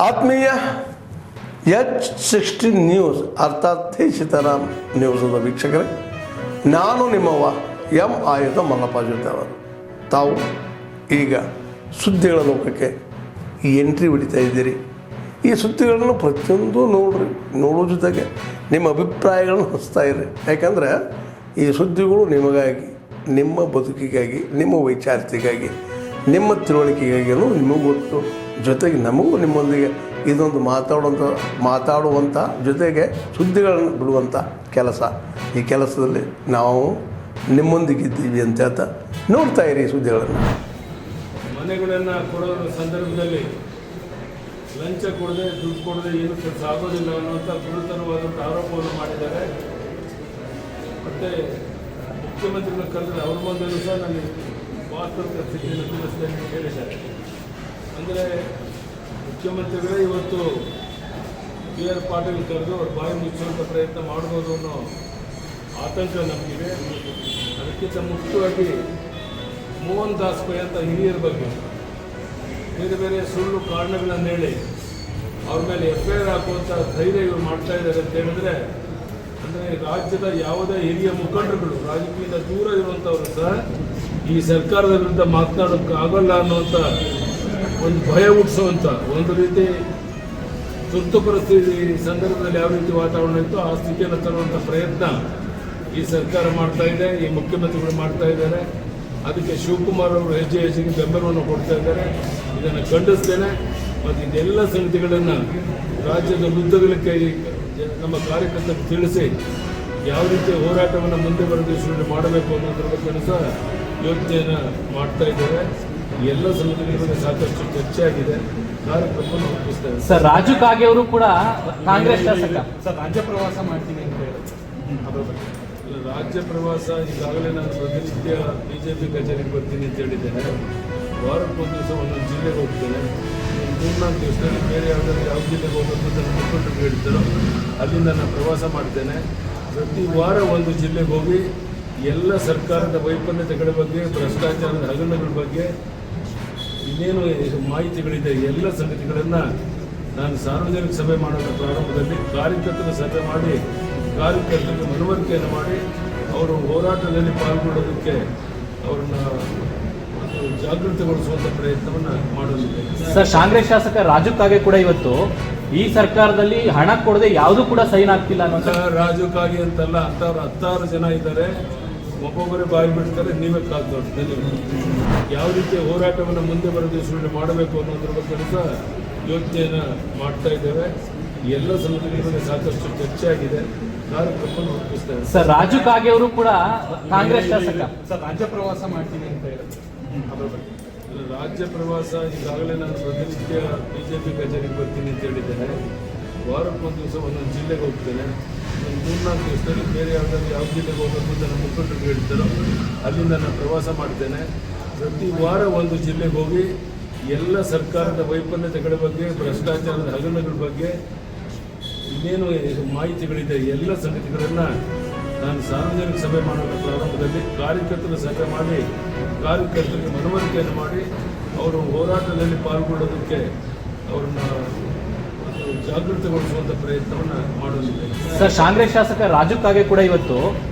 ಆತ್ಮೀಯ H16 news ಅರ್ಥಾತ್ ಸೀತಾರಾಮ್ ನ್ಯೂಸದ ವೀಕ್ಷಕರೇ, ನಾನು ನಿಮ್ಮವ ಎಂ ಆಯುಧ ಮಲ್ಲಪ್ಪ ಜೊತೆ ಅವರು. ತಾವು ಈಗ ಸುದ್ದಿಗಳ ಲೋಕಕ್ಕೆ ಎಂಟ್ರಿ ಹೊಡಿತಾ ಇದ್ದೀರಿ. ಈ ಸುದ್ದಿಗಳನ್ನು ಪ್ರತಿಯೊಂದು ನೋಡೋ ಜೊತೆಗೆ ನಿಮ್ಮ ಅಭಿಪ್ರಾಯಗಳನ್ನು ಹಚ್ತಾ ಇರ್ರಿ. ಯಾಕಂದರೆ ಈ ಸುದ್ದಿಗಳು ನಿಮಗಾಗಿ, ನಿಮ್ಮ ಬದುಕಿಗಾಗಿ, ನಿಮ್ಮ ವೈಚಾರಿಕೆಗಾಗಿ, ನಿಮ್ಮ ತಿಳುವಳಿಕೆಗಾಗಿಯೂ ನಿಮಗೂ ಗೊತ್ತು. ಜೊತೆಗೆ ನಮಗೂ ನಿಮ್ಮೊಂದಿಗೆ ಇದೊಂದು ಮಾತಾಡುವಂಥ ಜೊತೆಗೆ ಸುದ್ದಿಗಳನ್ನು ಬಿಡುವಂಥ ಕೆಲಸ. ಈ ಕೆಲಸದಲ್ಲಿ ನಾವು ನಿಮ್ಮೊಂದಿಗಿದ್ದೀವಿ ಅಂತ ಹೇಳ್ತಾ ನೋಡ್ತಾ ಇರಿ ಸುದ್ದಿಗಳನ್ನು. ಮನೆಗಳನ್ನು ಕೊಡೋ ಸಂದರ್ಭದಲ್ಲಿ ಲಂಚ ಕೊಡದೆ, ದುಡ್ಡು ಕೊಡದೆ ಏನು ಕೆಲಸ ಆಗೋದಿಲ್ಲ ಅನ್ನುವಂಥ ಗುರುತರವಾದಂಥ ಆರೋಪವನ್ನು ಮಾಡಿದ್ದಾರೆ. ಮತ್ತು ಮುಖ್ಯಮಂತ್ರಿಗಳು ಕರೆದ್ರೆ ಅವ್ರ ಮುಂದೆಯೂ ಸಹ ನನಗೆ ವಾಸ್ತವಿಕ ಸ್ಥಿತಿಯನ್ನು ತಿಳಿಸಿದೆ ಹೇಳಿದ್ದಾರೆ. ಅಂದರೆ ಮುಖ್ಯಮಂತ್ರಿಗಳೇ ಇವತ್ತು B.R. ಪಾಟೀಲ್ ಕರೆದು ಅವ್ರ ಬಾಯಿ ಮುಚ್ಚುವಂಥ ಪ್ರಯತ್ನ ಮಾಡ್ಬೋದು ಅನ್ನೋ ಆತಂಕ ನಮಗಿದೆ. ಅದಕ್ಕಿಂತ ಮುಖ್ಯವಾಗಿ ಮೋಹನ್ ದಾಸ್ ಪೈ ಅಂತ ಹಿರಿಯರ ಬಗ್ಗೆ ಬೇರೆ ಬೇರೆ ಸುಳ್ಳು ಕಾರಣಗಳನ್ನು ಹೇಳಿ ಅವ್ರ ಮೇಲೆ FIR ಹಾಕುವಂಥ ಧೈರ್ಯ ಇವರು ಮಾಡ್ತಾ ಇದ್ದಾರೆ ಅಂತ ಹೇಳಿದ್ರೆ, ಅಂದರೆ ರಾಜ್ಯದ ಯಾವುದೇ ಹಿರಿಯ ಮುಖಂಡರುಗಳು, ರಾಜಕೀಯದಿಂದ ದೂರ ಇರುವಂಥವರು ಸಹ ಈ ಸರ್ಕಾರದ ವಿರುದ್ಧ ಮಾತನಾಡೋಕ್ಕಾಗಲ್ಲ ಅನ್ನುವಂಥ ಒಂದು ಭಯ ಹುಟ್ಟಿಸುವಂಥ ಒಂದು ರೀತಿ ತುರ್ತು ಪರಿಸ್ಥಿತಿ ಸಂದರ್ಭದಲ್ಲಿ ಯಾವ ರೀತಿ ವಾತಾವರಣ ಇತ್ತು ಆ ಸ್ಥಿತಿಯನ್ನು ತರುವಂಥ ಪ್ರಯತ್ನ ಈ ಸರ್ಕಾರ ಮಾಡ್ತಾ ಇದೆ, ಈ ಮುಖ್ಯಮಂತ್ರಿಗಳು ಮಾಡ್ತಾ ಇದ್ದಾರೆ. ಅದಕ್ಕೆ ಶಿವಕುಮಾರ್ ಅವರು ಹೆಜ್ಜೆಗೆ ಬೆಂಬಲವನ್ನು ಕೊಡ್ತಾ ಇದ್ದಾರೆ. ಇದನ್ನು ಖಂಡಿಸ್ತೇನೆ. ಮತ್ತು ಇದೆಲ್ಲ ಸಂಗತಿಗಳನ್ನು ರಾಜ್ಯದ ಉದ್ದಗಲಕ್ಕೆ ನಮ್ಮ ಕಾರ್ಯಕರ್ತರು ತಿಳಿಸಿ ಯಾವ ರೀತಿ ಹೋರಾಟವನ್ನು ಮುಂದೆ ಬರೋ ದಿವಸಗಳಲ್ಲಿ ಮಾಡಬೇಕು ಅನ್ನೋದ್ರ ಬಗ್ಗೆ ಸಹ ಯೋಚನೆಯನ್ನು ಮಾಡ್ತಾ ಇದ್ದಾರೆ. ಎಲ್ಲ ಸಂಗತಿಗಳ ಬಗ್ಗೆ ಸಾಕಷ್ಟು ಚರ್ಚೆ ಆಗಿದೆ. ಕಾರ್ಯಕ್ರಮವನ್ನು ರೂಪಿಸ್ತಾರೆ. ಸರ್, ರಾಜು ಕಾಗೆ ಅವರು ಕೂಡ ಕಾಂಗ್ರೆಸ್ ಶಾಸಕ ಸರ್ ರಾಜ್ಯ ಪ್ರವಾಸ ಮಾಡ್ತೀನಿ ಅಂತ ಹೇಳಿದ್ರು. ರಾಜ್ಯ ಪ್ರವಾಸ ಈಗಾಗಲೇ ನಾನು ಪ್ರತಿನಿತ್ಯ BJP ಕಚೇರಿಗೆ ಬರ್ತೀನಿ ಅಂತ ಹೇಳಿದ್ದೇನೆ. ವಾರಕ್ಕೊಂದು ದಿವಸ ಒಂದೊಂದು ಜಿಲ್ಲೆಗೆ ಹೋಗ್ತೇನೆ. 3-4 ದಿವಸದಲ್ಲಿ ಬೇರೆ ಯಾವ ಜಿಲ್ಲೆಗೆ ಹೋಗಬೇಕು ಅಂತ ನನ್ನ ಮುಖಂಡರು ಹೇಳಿದ್ದಾರೋ ಅಲ್ಲಿಂದ ನಾನು ಪ್ರವಾಸ ಮಾಡ್ತೇನೆ. ಪ್ರತಿ ವಾರ ಒಂದು ಜಿಲ್ಲೆಗೆ ಹೋಗಿ ಎಲ್ಲ ಸರ್ಕಾರದ ವೈಫಲ್ಯತೆಗಳ ಬಗ್ಗೆ, ಭ್ರಷ್ಟಾಚಾರದ ಹಗರಣಗಳ ಬಗ್ಗೆ ಇನ್ನೇನು ಮಾಹಿತಿಗಳಿದೆ ಎಲ್ಲ ಸಂಗತಿಗಳನ್ನು ನಾನು ಸಾರ್ವಜನಿಕ ಸಭೆ ಮಾಡೋದ್ರ ಪ್ರಾರಂಭದಲ್ಲಿ ಕಾರ್ಯಕರ್ತರ ಸಭೆ ಮಾಡಿ ಕಾರ್ಯಕರ್ತರಿಗೆ ಮನವರಿಕೆಯನ್ನು ಮಾಡಿ ಅವರು ಹೋರಾಟದಲ್ಲಿ ಪಾಲ್ಗೊಳ್ಳೋದಕ್ಕೆ ಅವ್ರನ್ನ ಜಾಗೃತಿಗೊಳಿಸುವಂಥ ಪ್ರಯತ್ನವನ್ನು ಮಾಡೋದಿದೆ. ಸರ್, ಕಾಂಗ್ರೆಸ್ ಶಾಸಕ ರಾಜು ಕಾಗೆ ಕೂಡ ಇವತ್ತು ಈ ಸರ್ಕಾರದಲ್ಲಿ ಹಣ ಕೊಡದೆ ಯಾವುದೂ ಕೂಡ ಸೈನ್ ಆಗ್ತಿಲ್ಲ ಅನ್ನೋ ರಾಜು ಕಾಗೆ ಅಂತಲ್ಲ, ಅಂಥವ್ರು 10 ಜನ ಇದ್ದಾರೆ. ಒಬ್ಬೊಬ್ಬರೇ ಬಾಯಿ ಬಿಡ್ತಾರೆ, ನೀವೇ ಕಾದು ನೋಡ್ತೀವಿ. ಯಾವ ರೀತಿ ಹೋರಾಟವನ್ನು ಮುಂದೆ ಬರೋ ದಿವಸಗಳಲ್ಲಿ ಮಾಡಬೇಕು ಅನ್ನೋದ್ರ ಬಗ್ಗೆ ಸಹ ಯೋಚನೆಯನ್ನು ಮಾಡ್ತಾ ಇದ್ದೇವೆ. ಎಲ್ಲ ಸಂಗತಿಗಳ ಬಗ್ಗೆ ಸಾಕಷ್ಟು ಚರ್ಚೆ ಆಗಿದೆ. ಕಾರ್ಯಕ್ರಮವನ್ನು ರೂಪಿಸ್ತೇವೆ. ಸರ್, ರಾಜು ಕಾಗೆ ಅವರು ಕೂಡ ಕಾಂಗ್ರೆಸ್ ಶಾಸಕ ಸರ್ ರಾಜ್ಯ ಪ್ರವಾಸ ಮಾಡ್ತೀನಿ ಅಂತ ಹೇಳಿದ್ರು. ರಾಜ್ಯ ಪ್ರವಾಸ ಈಗಾಗಲೇ ನಾನು ಪ್ರತಿನಿತ್ಯ BJP ಕಚೇರಿಗೆ ಬರ್ತೀನಿ ಅಂತ ಹೇಳಿದ್ದೇನೆ. ವಾರಕ್ಕೊಂದು ದಿವಸ ಒಂದೊಂದು ಜಿಲ್ಲೆಗೆ ಹೋಗ್ತೇನೆ. 3-4 ದಿವಸದಲ್ಲಿ ಬೇರೆ ಯಾವ ಜಿಲ್ಲೆಗೆ ಹೋಗಬೇಕು ಅಂತ ನನ್ನ ಮುಖಂಡರು ಹೇಳಿದ್ದಾರೋ ಅಲ್ಲಿಂದ ನಾನು ಪ್ರವಾಸ ಮಾಡ್ತೇನೆ. ಪ್ರತಿ ವಾರ ಒಂದು ಜಿಲ್ಲೆಗೆ ಹೋಗಿ ಎಲ್ಲ ಸರ್ಕಾರದ ವೈಫಲ್ಯತೆಗಳ ಬಗ್ಗೆ, ಭ್ರಷ್ಟಾಚಾರದ ಹಗರಣಗಳ ಬಗ್ಗೆ ಇನ್ನೇನು ಮಾಹಿತಿಗಳಿದೆ ಎಲ್ಲ ಸಂಗತಿಗಳನ್ನು ನಾನು ಸಾರ್ವಜನಿಕ ಸಭೆ ಮಾಡೋದ್ರ ಪ್ರಾರಂಭದಲ್ಲಿ ಕಾರ್ಯಕರ್ತರ ಸಭೆ ಮಾಡಿ ಕಾರ್ಯಕರ್ತರಿಗೆ ಮನವರಿಕೆಯನ್ನು ಮಾಡಿ ಅವರು ಹೋರಾಟದಲ್ಲಿ ಪಾಲ್ಗೊಳ್ಳೋದಕ್ಕೆ ಅವ್ರನ್ನ ಜಾಗೃತಿಗೊಳಿಸುವಂಥ ಪ್ರಯತ್ನವನ್ನು ಮಾಡೋದಿದೆ. ಸರ್, ಕಾಂಗ್ರೆಸ್ ಶಾಸಕ ರಾಜು ಕಾಗೆ ಕೂಡ ಇವತ್ತು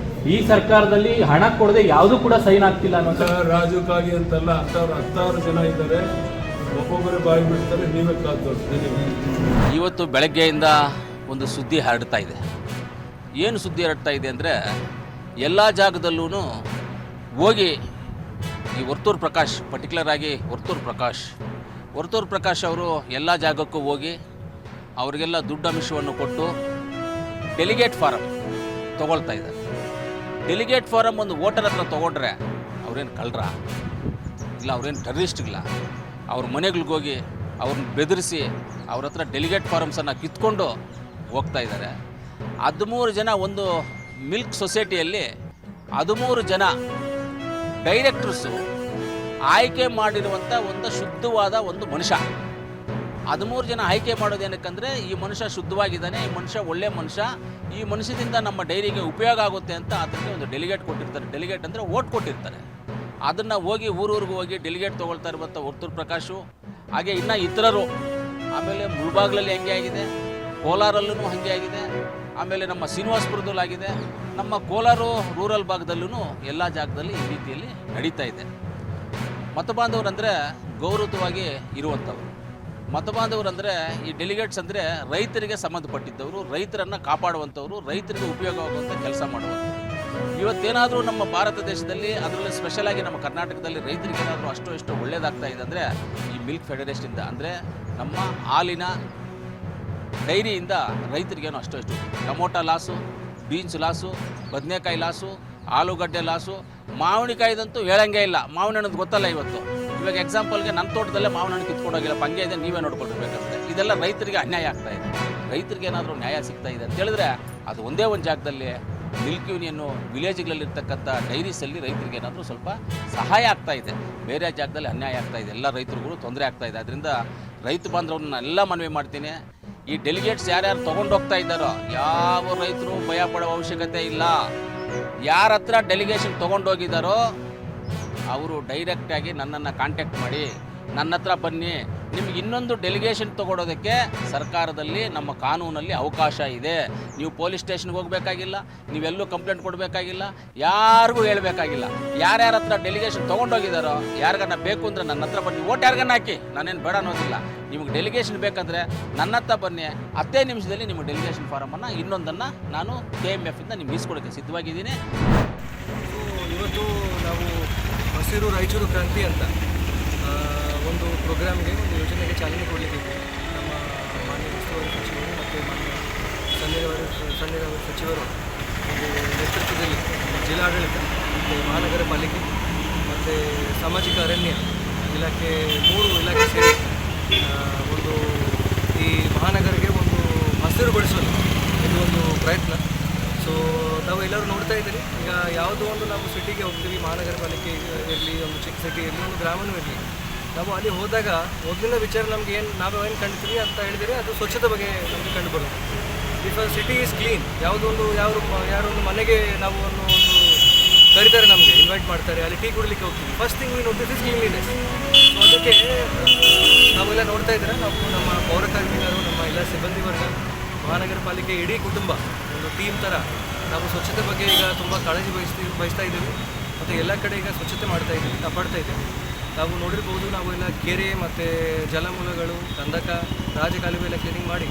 ಈ ಸರ್ಕಾರದಲ್ಲಿ ಹಣ ಕೊಡದೆ ಯಾವುದೂ ಕೂಡ ಸೈನ್ ಆಗ್ತಿಲ್ಲ ಅನ್ನೋ ರಾಜು ಕಾಗೆ ಅಂತಲ್ಲ, ಅಂಥವ್ರು 10 ಜನ ಇದ್ದಾರೆ. ಒಬ್ಬೊಬ್ಬರೇ ಬಾಯಿ ಬಿಡ್ತಾರೆ, ನೀವೇ ಕಾದು ನೋಡ್ತೀವಿ. ಇವತ್ತು ಬೆಳಗ್ಗೆಯಿಂದ ಒಂದು ಸುದ್ದಿ ಹರಡ್ತಾ ಇದೆ. ಏನು ಸುದ್ದಿ ಹರಡ್ತಾ ಇದೆ ಅಂದರೆ, ಎಲ್ಲ ಜಾಗದಲ್ಲೂ ಹೋಗಿ ಈ ವರ್ತೂರು ಪ್ರಕಾಶ್, ಪರ್ಟಿಕ್ಯುಲರ್ ಆಗಿ ವರ್ತೂರು ಪ್ರಕಾಶ್ ಅವರು ಎಲ್ಲ ಜಾಗಕ್ಕೂ ಹೋಗಿ ಅವರಿಗೆಲ್ಲ ದುಡ್ಡು ಅಂಶವನ್ನು ಕೊಟ್ಟು ಡೆಲಿಗೇಟ್ ಫಾರಮ್ ತೊಗೊಳ್ತಾ ಇದ್ದಾರೆ. ಡೆಲಿಗೇಟ್ ಫಾರಮ್ ಒಂದು ವೋಟರ್ ಹತ್ರ ತೊಗೊಂಡ್ರೆ ಅವ್ರೇನು ಕಳ್ಳರ ಇಲ್ಲ, ಅವ್ರೇನು ಟೆರರಿಸ್ಟ್ಗಿಲ್ಲ. ಅವ್ರ ಮನೆಗಳಿಗೆ ಹೋಗಿ ಅವ್ರನ್ನ ಬೆದರಿಸಿ ಅವ್ರ ಹತ್ರ ಡೆಲಿಗೇಟ್ ಫಾರಮ್ಸನ್ನು ಕಿತ್ಕೊಂಡು ಹೋಗ್ತಾ ಇದ್ದಾರೆ. 13 ಜನ ಒಂದು ಮಿಲ್ಕ್ ಸೊಸೈಟಿಯಲ್ಲಿ 13 ಜನ ಡೈರೆಕ್ಟರ್ಸು ಆಯ್ಕೆ ಮಾಡಿರುವಂಥ ಒಂದು ಶುದ್ಧವಾದ ಒಂದು ಮನುಷ್ಯ. 13 ಜನ ಆಯ್ಕೆ ಮಾಡೋದೇನಕ್ಕಂದರೆ, ಈ ಮನುಷ್ಯ ಶುದ್ಧವಾಗಿದ್ದಾನೆ, ಈ ಮನುಷ್ಯ ಒಳ್ಳೆ ಮನುಷ್ಯ, ಈ ಮನುಷ್ಯದಿಂದ ನಮ್ಮ ಡೈರಿಗೆ ಉಪಯೋಗ ಆಗುತ್ತೆ ಅಂತ ಅದಕ್ಕೆ ಒಂದು ಡೆಲಿಗೇಟ್ ಕೊಟ್ಟಿರ್ತಾರೆ. ಡೆಲಿಗೇಟ್ ಅಂದರೆ ವೋಟ್ ಕೊಟ್ಟಿರ್ತಾರೆ. ಅದನ್ನು ಹೋಗಿ ಊರೂರಿಗೂ ಹೋಗಿ ಡೆಲಿಗೇಟ್ ತೊಗೊಳ್ತಾ ಇರುವಂಥ ವರ್ತೂರು ಪ್ರಕಾಶು, ಹಾಗೆ ಇನ್ನು ಇತರರು ಆಮೇಲೆ ಮುಳಬಾಗ್ಲಲ್ಲಿ ಹಂಗೆ ಆಗಿದೆ, ಕೋಲಾರಲ್ಲೂ ಹಾಗೆ ಆಗಿದೆ, ಆಮೇಲೆ ನಮ್ಮ ಶ್ರೀನಿವಾಸಪುರದಲ್ಲೂ ಆಗಿದೆ, ನಮ್ಮ ಕೋಲಾರ ರೂರಲ್ ಭಾಗದಲ್ಲೂ ಎಲ್ಲ ಜಾಗದಲ್ಲಿ ಈ ರೀತಿಯಲ್ಲಿ ನಡೀತಾ ಇದೆ. ಮತಬಾಂಧವರಂದರೆ ಗೌರವವಾಗಿ ಇರುವಂಥವ್ರು. ಮತಬಾಂಧವರಂದರೆ ಈ ಡೆಲಿಗೇಟ್ಸ್ ಅಂದರೆ ರೈತರಿಗೆ ಸಂಬಂಧಪಟ್ಟಿದ್ದವರು, ರೈತರನ್ನು ಕಾಪಾಡುವಂಥವ್ರು, ರೈತರಿಗೆ ಉಪಯೋಗವಾಗುವಂಥ ಕೆಲಸ ಮಾಡುವಂಥವ್ರು. ಇವತ್ತೇನಾದರೂ ನಮ್ಮ ಭಾರತ ದೇಶದಲ್ಲಿ, ಅದರಲ್ಲಿ ಸ್ಪೆಷಲಾಗಿ ನಮ್ಮ ಕರ್ನಾಟಕದಲ್ಲಿ ರೈತರಿಗೆ ಏನಾದರೂ ಅಷ್ಟು ಎಷ್ಟು ಒಳ್ಳೆಯದಾಗ್ತಾ ಇದೆ ಅಂದರೆ ಈ ಮಿಲ್ಕ್ ಫೆಡರೇಷನಿಂದ, ಅಂದರೆ ನಮ್ಮ ಹಾಲಿನ ಡೈರಿಯಿಂದ ರೈತರಿಗೇನು ಅಷ್ಟು ಎಷ್ಟು. ಟೊಮೊಟೊ ಲಾಸು, ಬೀನ್ಸ್ ಲಾಸು, ಬದನೆಕಾಯಿ ಲಾಸು, ಆಲೂಗಡ್ಡೆ ಲಾಸು, ಮಾವಿನಕಾಯ್ದಂತೂ ಹೇಳಂಗೆ ಇಲ್ಲ. ಮಾವಿನ ಹಣ್ಣದು ಗೊತ್ತಲ್ಲ ಇವತ್ತು. ಇವಾಗ ಎಕ್ಸಾಂಪಲ್ಗೆ ನನ್ನ ತೋಟದಲ್ಲೇ ಮಾವಿನ ಹಣ್ಣು ಕಿತ್ಕೊಂಡೋಗಿಲ್ಲ, ಹಂಗೆ ಇದೆ, ನೀವೇ ನೋಡ್ಕೊಳ್ಬೇಕಾಗುತ್ತೆ. ಇದೆಲ್ಲ ರೈತರಿಗೆ ಅನ್ಯಾಯ ಆಗ್ತಾ ಇದೆ. ರೈತರಿಗೆ ಏನಾದರೂ ನ್ಯಾಯ ಸಿಗ್ತಾ ಇದೆ ಅಂತ ಹೇಳಿದ್ರೆ ಅದು ಒಂದೇ ಒಂದು ಜಾಗದಲ್ಲಿ ಮಿಲ್ಕ್ ಯೂನಿಯನ್ನು ವಿಲೇಜ್ಗಳಲ್ಲಿರ್ತಕ್ಕಂಥ ಡೈರೀಸಲ್ಲಿ ರೈತರಿಗೆ ಏನಾದರೂ ಸ್ವಲ್ಪ ಸಹಾಯ ಆಗ್ತಾ ಇದೆ. ಬೇರೆ ಜಾಗದಲ್ಲಿ ಅನ್ಯಾಯ ಆಗ್ತಾ ಇದೆ, ಎಲ್ಲ ರೈತರುಗಳು ತೊಂದರೆ ಆಗ್ತಾ ಇದೆ. ಅದರಿಂದ ರೈತ ಬಾಂಧವರನ್ನ ಎಲ್ಲ ಮನವಿ ಮಾಡ್ತೀನಿ, ಈ ಡೆಲಿಗೇಟ್ಸ್ ಯಾರ್ಯಾರು ತೊಗೊಂಡೋಗ್ತಾ ಇದ್ದಾರೋ ಯಾವ ರೈತರು ಭಯ ಪಡೋ ಅವಶ್ಯಕತೆ ಇಲ್ಲ. ಯಾರ ಹತ್ರ ಡೆಲಿಗೇಷನ್ ತೊಗೊಂಡೋಗಿದ್ದಾರೋ ಅವರು ಡೈರೆಕ್ಟಾಗಿ ನನ್ನನ್ನು ಕಾಂಟ್ಯಾಕ್ಟ್ ಮಾಡಿ, ನನ್ನ ಹತ್ರ ಬನ್ನಿ, ನಿಮ್ಗೆ ಇನ್ನೊಂದು ಡೆಲಿಗೇಷನ್ ತೊಗೊಳೋದಕ್ಕೆ ಸರ್ಕಾರದಲ್ಲಿ ನಮ್ಮ ಕಾನೂನಲ್ಲಿ ಅವಕಾಶ ಇದೆ. ನೀವು ಪೊಲೀಸ್ ಸ್ಟೇಷನ್ಗೆ ಹೋಗಬೇಕಾಗಿಲ್ಲ, ನೀವೆಲ್ಲೂ ಕಂಪ್ಲೇಂಟ್ ಕೊಡಬೇಕಾಗಿಲ್ಲ, ಯಾರಿಗೂ ಹೇಳಬೇಕಾಗಿಲ್ಲ. ಯಾರ್ಯಾರ ಹತ್ರ ಡೆಲಿಗೇಷನ್ ತೊಗೊಂಡೋಗಿದ್ದಾರೋ ಯಾರಿಗನ್ನ ಬೇಕು ಅಂದರೆ ನನ್ನ ಹತ್ರ ಬನ್ನಿ, ಓಟ್ ಯಾರಿಗನ್ನ ಹಾಕಿ, ನಾನೇನು ಬೇಡ ಅನ್ನೋದಿಲ್ಲ. ನಿಮಗೆ ಡೆಲಿಗೇಷನ್ ಬೇಕಂದರೆ ನನ್ನ ಹತ್ರ ಬನ್ನಿ, 10 ನಿಮಿಷದಲ್ಲಿ ನಿಮಗೆ ಡೆಲಿಗೇಷನ್ ಫಾರಮನ್ನು ಇನ್ನೊಂದನ್ನು ನಾನು KMF ನಿಮ್ಗೆ ಇಸ್ಕೊಡೋಕ್ಕೆ ಸಿದ್ಧವಾಗಿದ್ದೀನಿ. ಇವತ್ತು ನಾವು ಹಸಿರು ರಾಯಚೂರು ಕ್ರಾಂತಿ ಅಂತ ಒಂದು ಪ್ರೋಗ್ರಾಮ್ಗೆ, ಒಂದು ಯೋಜನೆಗೆ ಚಾಲನೆ ಕೊಡಲಿಕ್ಕೆ ನಮ್ಮ ಮಾನ್ಯ ಉಸ್ತುವಾರಿ ಸಚಿವರು ಮತ್ತು ಮಾನ್ಯ ಸಣ್ಣ ಸಚಿವರು ಒಂದು ನೇತೃತ್ವದಲ್ಲಿ ಜಿಲ್ಲಾಡಳಿತ ಮತ್ತು ಮಹಾನಗರ ಪಾಲಿಕೆ ಮತ್ತು ಸಾಮಾಜಿಕ ಅರಣ್ಯ ಇಲಾಖೆ 3 ಇಲಾಖೆ ಸೇರಿ ಒಂದು ಈ ಮಹಾನಗರಿಗೆ ಒಂದು ಹಸಿರುಗೊಳಿಸಲು ಇದು ಒಂದು ಪ್ರಯತ್ನ. ಸೊ ನಾವು ಎಲ್ಲರೂ ನೋಡ್ತಾ ಇದ್ದೀರಿ, ಈಗ ಯಾವುದೋ ಒಂದು ನಾವು ಸಿಟಿಗೆ ಹೋಗ್ತೀವಿ, ಮಹಾನಗರ ಪಾಲಿಕೆ ಇರಲಿ, ಒಂದು ಚಿಕ್ಕ ಸಿಟಿ ಇರಲಿ, ಒಂದು ಗ್ರಾಮವೂ ಇರಲಿ, ನಾವು ಅಲ್ಲಿ ಹೋದಾಗ ಮೊದಲಿನ ವಿಚಾರ ನಮ್ಗೆ ನಾವೇನು ಕಾಣ್ತೀವಿ ಅಂತ ಹೇಳಿದರೆ ಅದು ಸ್ವಚ್ಛತೆ ಬಗ್ಗೆ ನಮಗೆ ಕಂಡುಬರುತ್ತೆ. ಇಫ್ ಸಿಟಿ ಈಸ್ ಕ್ಲೀನ್, ಯಾವುದೊಂದು ಯಾರೊಂದು ಮನೆಗೆ ನಾವು ಒಂದು ಕರೀತಾರೆ, ನಮಗೆ ಇನ್ವೈಟ್ ಮಾಡ್ತಾರೆ, ಅಲ್ಲಿ ಟೀ ಕುಡಲಿಕ್ಕೆ ಹೋಗ್ತೀವಿ, first thing we notice is cleanliness. So ಅದಕ್ಕೆ ನಾವೆಲ್ಲ ನೋಡ್ತಾ ಇದ್ದೀರಾ, ನಾವು ನಮ್ಮ ಪೌರ ಕಾರ್ಮಿಕರು, ನಮ್ಮ ಎಲ್ಲ ಸಿಬ್ಬಂದಿ ವರ್ಗ, ಮಹಾನಗರ ಪಾಲಿಕೆ ಇಡೀ ಕುಟುಂಬ ಒಂದು ಟೀಮ್ ಥರ ನಾವು ಸ್ವಚ್ಛತೆ ಬಗ್ಗೆ ಈಗ ತುಂಬ ಕಾಳಜಿ ವಹಿಸ್ತಾ ಇದ್ದೀವಿ ಮತ್ತು ಎಲ್ಲ ಕಡೆ ಈಗ ಸ್ವಚ್ಛತೆ ಮಾಡ್ತಾ ಇದ್ದೀವಿ, ಕಾಪಾಡ್ತಾ ಇದ್ದೀವಿ. ನಾವು ನೋಡಿರ್ಬೋದು, ನಾವು ಎಲ್ಲ ಕೆರೆ ಮತ್ತು ಜಲಮೂಲಗಳು, ಕಂದಕ, ರಾಜಕಾಲುವೆ ಎಲ್ಲ ಕ್ಲೀನಿಂಗ್ ಮಾಡಿ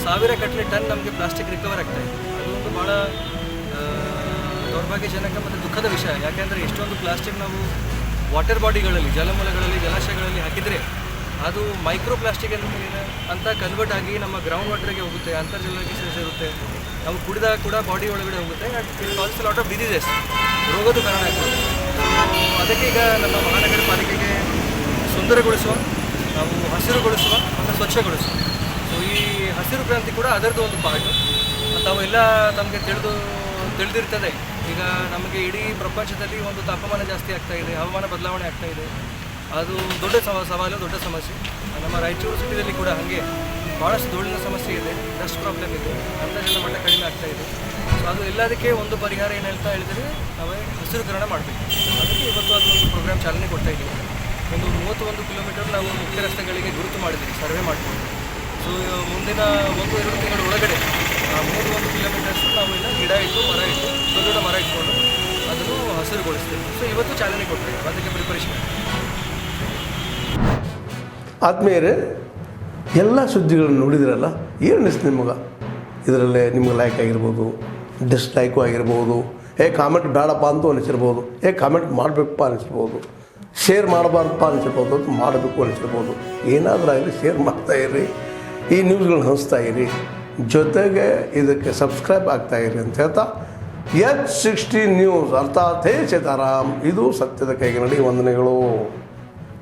1000 ಗಟ್ಟಲೆ ಟನ್ ನಮಗೆ ಪ್ಲಾಸ್ಟಿಕ್ ರಿಕವರ್ ಆಗ್ತಾಯಿದೆ. ಅದು ಒಂದು ಭಾಳ ದೌರ್ಭಾಗ್ಯಜನಕ ಮತ್ತು ದುಃಖದ ವಿಷಯ. ಯಾಕೆಂದರೆ ಎಷ್ಟೊಂದು ಪ್ಲಾಸ್ಟಿಕ್ ನಾವು ವಾಟರ್ ಬಾಡಿಗಳಲ್ಲಿ, ಜಲಮೂಲಗಳಲ್ಲಿ, ಜಲಾಶಯಗಳಲ್ಲಿ ಹಾಕಿದರೆ ಅದು ಮೈಕ್ರೋ ಪ್ಲಾಸ್ಟಿಕ್ ಅಂತ ಕನ್ವರ್ಟ್ ಆಗಿ ನಮ್ಮ ಗ್ರೌಂಡ್ ವಾಟರ್ಗೆ ಹೋಗುತ್ತೆ, ಅಂತರ್ಜಲಕ್ಕೆ ಸೇರುತ್ತೆ, ನಾವು ಕುಡಿದಾಗ ಕೂಡ ಬಾಡಿ ಒಳಗಡೆ ಹೋಗುತ್ತೆ. It calls lot of diseases, ರೋಗದ ಕಾರಣ ಆಗ್ತದೆ. ಅದಕ್ಕೆ ಈಗ ನಮ್ಮ ಮಹಾನಗರ ಪಾಲಿಕೆಗೆ ಸುಂದರಗೊಳಿಸುವ, ನಾವು ಹಸಿರುಗೊಳಿಸುವ ಮತ್ತು ಸ್ವಚ್ಛಗೊಳಿಸುವ. ಸೊ ಈ ಹಸಿರು ಕ್ರಾಂತಿ ಕೂಡ ಅದರದ್ದು ಒಂದು ಪಾರ್ಟು. ತಾವೆಲ್ಲ ತಮಗೆ ತಿಳಿದಿರ್ತದೆ, ಈಗ ನಮಗೆ ಇಡೀ ಪ್ರಪಂಚದಲ್ಲಿ ಒಂದು ತಾಪಮಾನ ಜಾಸ್ತಿ ಆಗ್ತಾ ಇದೆ, ಹವಾಮಾನ ಬದಲಾವಣೆ ಆಗ್ತಾ ಇದೆ. ಅದು ದೊಡ್ಡ ಸವಾಲು, ದೊಡ್ಡ ಸಮಸ್ಯೆ. ನಮ್ಮ ರಾಯಚೂರು ಸಿಟಿಯಲ್ಲಿ ಕೂಡ ಹಾಗೆ ಭಾಳಷ್ಟು ಧೂಳಿನ ಸಮಸ್ಯೆ ಇದೆ, ಡಸ್ಟ್ ಪ್ರಾಬ್ಲಮ್ ಇದೆ, ಅಂತರ್ಜಲ ಮಟ್ಟ ಕಡಿಮೆ ಆಗ್ತಾ ಇದೆ. ಸೊ ಅದು ಎಲ್ಲದಕ್ಕೆ ಒಂದು ಪರಿಹಾರ ಏನು ಹೇಳ್ತಾ ಹೇಳಿದರೆ ನಾವೇ ಹಸಿರುಕರಣ ಮಾಡಬೇಕು. ಅದಕ್ಕೆ ಇವತ್ತು ಅದೊಂದು ಪ್ರೋಗ್ರಾಮ್ ಚಾಲನೆ ಕೊಡ್ತಾ ಇದ್ದೀವಿ. ಒಂದು 31 ಕಿಲೋಮೀಟರ್ ನಾವು ಮುಖ್ಯ ರಸ್ತೆಗಳಿಗೆ ಗುರುತು ಮಾಡಿದ್ದೀವಿ, ಸರ್ವೆ ಮಾಡಿಕೊಂಡು. ಸೊ ಮುಂದಿನ 1-2 ತಿಂಗಳ ಒಳಗಡೆ 31 ಕಿಲೋಮೀಟರ್ಸ್ ನಾವು ಎಲ್ಲ ಗಿಡ ಇಟ್ಟು, ಮರ ಇಟ್ಟು, ದೊಡ್ಡ ಮರ ಇಟ್ಕೊಂಡು ಅದನ್ನು ಹಸಿರುಗೊಳಿಸ್ತೀವಿ. ಸೊ ಇವತ್ತು ಚಾಲನೆ ಕೊಡ್ತೀವಿ, ಅದಕ್ಕೆ ಪ್ರಿಪರೇಷನ್. ಆದ್ಮೇಲೆ ಎಲ್ಲ ಸುದ್ದಿಗಳನ್ನು ನೋಡಿದ್ರಲ್ಲ, ಏನು ಅನಿಸ್ತು ನಿಮಗೆ? ಇದರಲ್ಲೇ ನಿಮ್ಗೆ ಲೈಕ್ ಆಗಿರ್ಬೋದು, ಡಿಸ್ಲೈಕು ಆಗಿರ್ಬೋದು, ಕಾಮೆಂಟ್ ಬೇಡಪ್ಪ ಅಂತೂ ಅನಿಸಿರ್ಬೋದು, ಕಾಮೆಂಟ್ ಮಾಡಬೇಕಪ್ಪ ಅನಿಸಿರ್ಬೋದು, ಶೇರ್ ಮಾಡಬಾರ್ದಪ್ಪ ಅನಿಸಿರ್ಬೋದು, ಅದು ಮಾಡಬೇಕು ಅನಿಸಿರ್ಬೋದು. ಏನಾದರೂ ಆಗಲಿ ಶೇರ್ ಮಾಡ್ತಾಯಿರಿ, ಈ ನ್ಯೂಸ್ಗಳನ್ನ ಹಂಚ್ತಾ ಇರಿ, ಜೊತೆಗೆ ಇದಕ್ಕೆ ಸಬ್ಸ್ಕ್ರೈಬ್ ಆಗ್ತಾಯಿರಿ ಅಂತ ಹೇಳ್ತಾ H16 ನ್ಯೂಸ್ ಅರ್ಥಾತ್ ಹೇ ಸೀತಾರಾಮ್, ಇದು ಸತ್ಯದ ಕೈಗೆ ನಡಿ. ವಂದನೆಗಳು.